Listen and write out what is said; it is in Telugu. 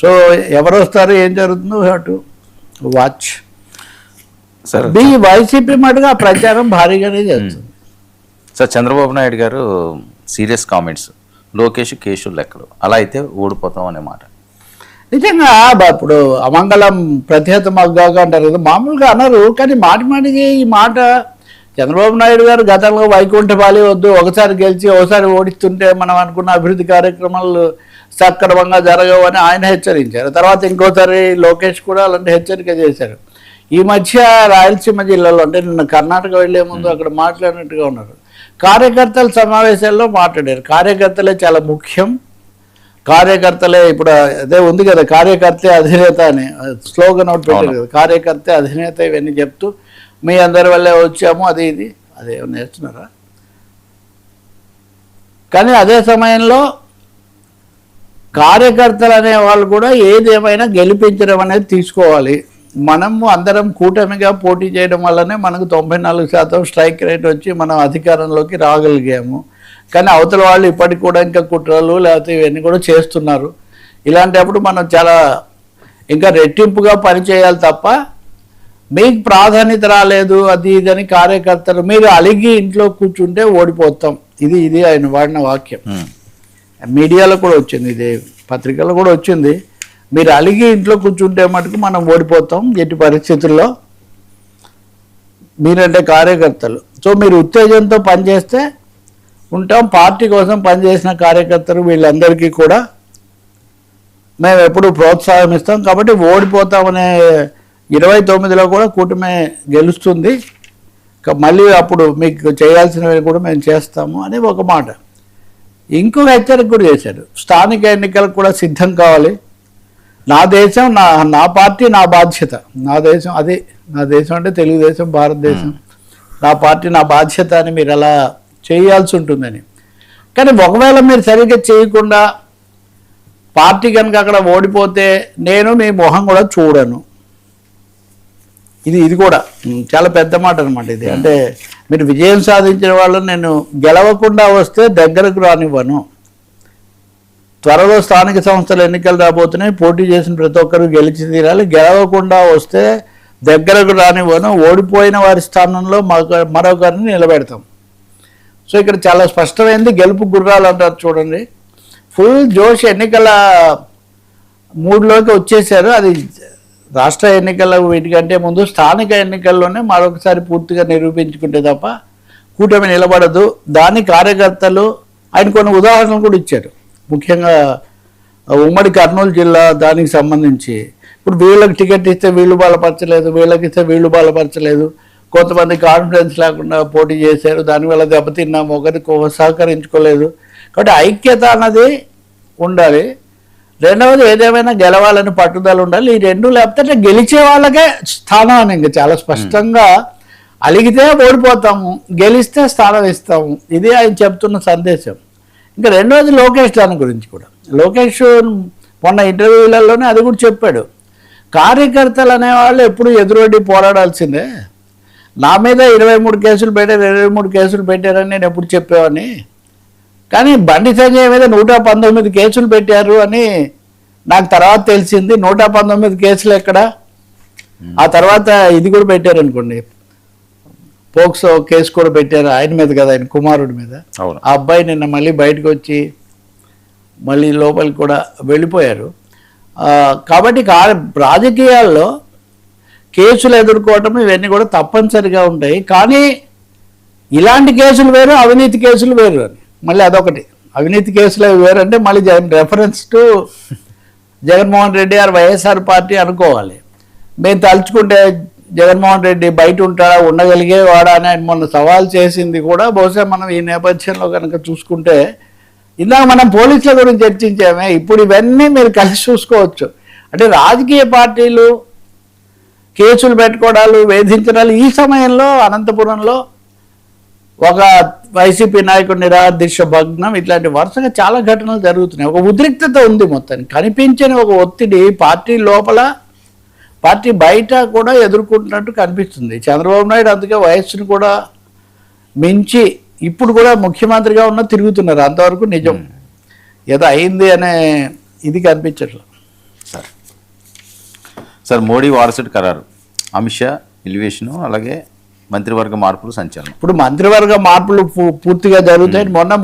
సో ఎవరు వస్తారు, ఏం జరుగుతుందో అటు వాచ్. సార్ వైసీపీ మటుగా ప్రచారం భారీగానే చేస్తుంది. సార్ చంద్రబాబు నాయుడు గారు సీరియస్ కామెంట్స్, లోకేష్ కేసులు లెక్కలు, అలా అయితే ఓడిపోతాం అనే మాట. నిజంగా ఇప్పుడు అమంగళం ప్రతిహత మగ్గాగా అంటారు కదా, మామూలుగా అనరు, కానీ మాటికి ఈ మాట చంద్రబాబు నాయుడు గారు గతంలో వైకుంఠపాలి వద్దు, ఒకసారి గెలిచి ఒకసారి ఓడిస్తుంటే మనం అనుకున్న అభివృద్ధి కార్యక్రమాలు సక్రమంగా జరగవు అని ఆయన హెచ్చరించారు. తర్వాత ఇంకోసారి లోకేష్ కూడా అలాంటి హెచ్చరిక చేశారు. ఈ మధ్య రాయలసీమ జిల్లాలో అంటే నిన్న కర్ణాటక వెళ్లే ముందు అక్కడ మాట్లాడినట్టుగా ఉన్నారు. కార్యకర్తల సమావేశాల్లో మాట్లాడారు. కార్యకర్తలే చాలా ముఖ్యం, కార్యకర్తలే ఇప్పుడు అదే ఉంది కదా, కార్యకర్తే అధినేత అని స్లోగన్ అవుట్ పెట్టారు కదా, కార్యకర్తే అధినేత, ఇవన్నీ చెప్తూ మీ అందరి వల్లే వచ్చాము అది ఇది అదే నేర్చున్నారా. కానీ అదే సమయంలో కార్యకర్తలు అనే వాళ్ళు కూడా ఏదేమైనా గెలిపించడం అనేది తీసుకోవాలి. మనము అందరం కూటమిగా పోటీ చేయడం వల్లనే మనకు 94% స్ట్రైక్ రేట్ వచ్చి మనం అధికారంలోకి రాగలిగాము. కానీ అవతల వాళ్ళు ఇప్పటికి కూడా ఇంకా కుట్రలు లేకపోతే ఇవన్నీ కూడా చేస్తున్నారు. ఇలాంటప్పుడు మనం చాలా ఇంకా రెట్టింపుగా పనిచేయాలి తప్ప మీకు ప్రాధాన్యత రాలేదు అది ఇదని కార్యకర్తలు మీరు అలిగి ఇంట్లో కూర్చుంటే ఓడిపోతాం, ఇది ఆయన వాడిన వాక్యం. మీడియాలో కూడా వచ్చింది, ఇదే పత్రికలో కూడా వచ్చింది. మీరు అలిగి ఇంట్లో కూర్చుంటే మటుకు మనం ఓడిపోతాం ఎట్టి పరిస్థితుల్లో, మీరంటే కార్యకర్తలు. సో మీరు ఉత్తేజంతో పనిచేస్తే ఉంటాం. పార్టీ కోసం పనిచేసిన కార్యకర్తలు వీళ్ళందరికీ కూడా మేము ఎప్పుడు ప్రోత్సాహం ఇస్తాం. కాబట్టి ఓడిపోతామనే 29లో కూడా కూటమి గెలుస్తుంది, మళ్ళీ అప్పుడు మీకు చేయాల్సినవి కూడా మేము చేస్తాము అని ఒక మాట. ఇంకొక హెచ్చరిక కూడా చేశాడు, స్థానిక ఎన్నికలకు కూడా సిద్ధం కావాలి. నా దేశం నా పార్టీ నా బాధ్యత, నా దేశం అది నా దేశం అంటే తెలుగుదేశం భారతదేశం, నా పార్టీ నా బాధ్యత అని మీరు అలా చేయాల్సి ఉంటుందని. కానీ ఒకవేళ మీరు సరిగ్గా చేయకుండా పార్టీ కనుక అక్కడ ఓడిపోతే నేను మీ మొహం కూడా చూడను. ఇది కూడా చాలా పెద్ద మాట అనమాట ఇది. అంటే మీరు విజయం సాధించిన వాళ్ళు నేను గెలవకుండా వస్తే దగ్గరకు రానివ్వను. త్వరలో స్థానిక సంస్థల ఎన్నికలు రాబోతున్నాయి, పోటీ చేసిన ప్రతి ఒక్కరు గెలిచి తీరాలి. గెలవకుండా వస్తే దగ్గరకు రానివ్వను, ఓడిపోయిన వారి స్థానంలో మరొకరిని నిలబెడతాం. సో ఇక్కడ చాలా స్పష్టమైంది, గెలుపు గుర్రాలు అంటారు చూడండి. ఫుల్ జోష్ ఎన్నికల మూడ్లోకి వచ్చేసారు. అది రాష్ట్ర ఎన్నికల వీటికంటే ముందు స్థానిక ఎన్నికల్లోనే మరొకసారి పూర్తిగా నిరూపించుకుంటే తప్ప కూటమి నిలబడదు. దాని కార్యకర్తలు ఆయన కొన్ని ఉదాహరణలు కూడా ఇచ్చారు. ముఖ్యంగా ఉమ్మడి కర్నూలు జిల్లా దానికి సంబంధించి ఇప్పుడు వీళ్ళకి టికెట్ ఇస్తే వీళ్ళు బలపరచలేదు, వీళ్ళకి ఇస్తే వీళ్ళు బలపరచలేదు, కొంతమంది కాన్ఫిడెన్స్ లేకుండా పోటీ చేశారు, దానివల్ల దెబ్బతిన్నాము, ఒకరికి సహకరించుకోలేదు. కాబట్టి ఐక్యత అన్నది ఉండాలి. రెండవది ఏదేమైనా గెలవాలని పట్టుదల ఉండాలి. ఈ రెండు లేకపోతే గెలిచే వాళ్ళకే స్థానం అని ఇంకా చాలా స్పష్టంగా, అలిగితే ఓడిపోతాము, గెలిస్తే స్థానం ఇస్తాము, ఇది ఆయన చెప్తున్న సందేశం. ఇంకా రెండవది లోకేష్ దాని గురించి కూడా, లోకేష్ మొన్న ఇంటర్వ్యూలలోనే అది కూడా చెప్పాడు, కార్యకర్తలు అనేవాళ్ళు ఎప్పుడు ఎదురొడ్డి పోరాడాల్సిందే. నా మీద 23 కేసులు పెట్టారు, 23 కేసులు పెట్టారని నేను ఎప్పుడు చెప్పేవాడిని, కానీ బండి సంజయ్ మీద 119 కేసులు పెట్టారు అని నాకు తర్వాత తెలిసింది. 119 కేసులు ఎక్కడ, ఆ తర్వాత ఇది కూడా పెట్టారు అనుకోండి, పోక్సో కేసు కూడా పెట్టారు ఆయన మీద కదా, ఆయన కుమారుడి మీద. ఆ అబ్బాయి నిన్న మళ్ళీ బయటకు వచ్చి మళ్ళీ లోపలికి కూడా వెళ్ళిపోయారు. కాబట్టి రాజకీయాల్లో కేసులు ఎదుర్కోవటం ఇవన్నీ కూడా తప్పనిసరిగా ఉంటాయి. కానీ ఇలాంటి కేసులు వేరు, అవినీతి కేసులు వేరు అని మళ్ళీ అదొకటి. అవినీతి కేసులు అవి వేరు అంటే మళ్ళీ reference to Jaganmohan Reddy or YSR party అనుకోవాలి. మేము తలుచుకుంటే జగన్మోహన్ రెడ్డి బయట ఉంటాడా, ఉండగలిగేవాడా అని ఆయన మొన్న సవాల్ చేసింది కూడా బహుశా మనం ఈ నేపథ్యంలో కనుక చూసుకుంటే, ఇందాక మనం పోలీసుల గురించి చర్చించామే, ఇప్పుడు ఇవన్నీ మీరు కలిసి చూసుకోవచ్చు. అంటే రాజకీయ పార్టీలు కేసులు పెట్టుకోవడాలు, వేధించడాలు, ఈ సమయంలో అనంతపురంలో ఒక వైసీపీ నాయకుడు నిరాదీక్ష భగ్నం, ఇట్లాంటి వరుసగా చాలా ఘటనలు జరుగుతున్నాయి. ఒక ఉద్రిక్తత ఉంది, మొత్తానికి కనిపించని ఒక ఒత్తిడి పార్టీ లోపల పార్టీ బయట కూడా ఎదుర్కొంటున్నట్టు కనిపిస్తుంది. చంద్రబాబు నాయుడు అందుకే వయస్సును కూడా మించి ఇప్పుడు కూడా ముఖ్యమంత్రిగా ఉన్న తిరుగుతున్నారు. అంతవరకు నిజం ఏదో అయింది అనే ఇది కనిపించట్లేదు. సార్ మోడీ వారసుడు ఖరారు, అమిత్ షా ఎలివేషను, అలాగే మంత్రివర్గ మార్పులు సంచలనం. ఇప్పుడు మంత్రివర్గ మార్పులు పూర్తిగా జరుగుతాయి. మొన్న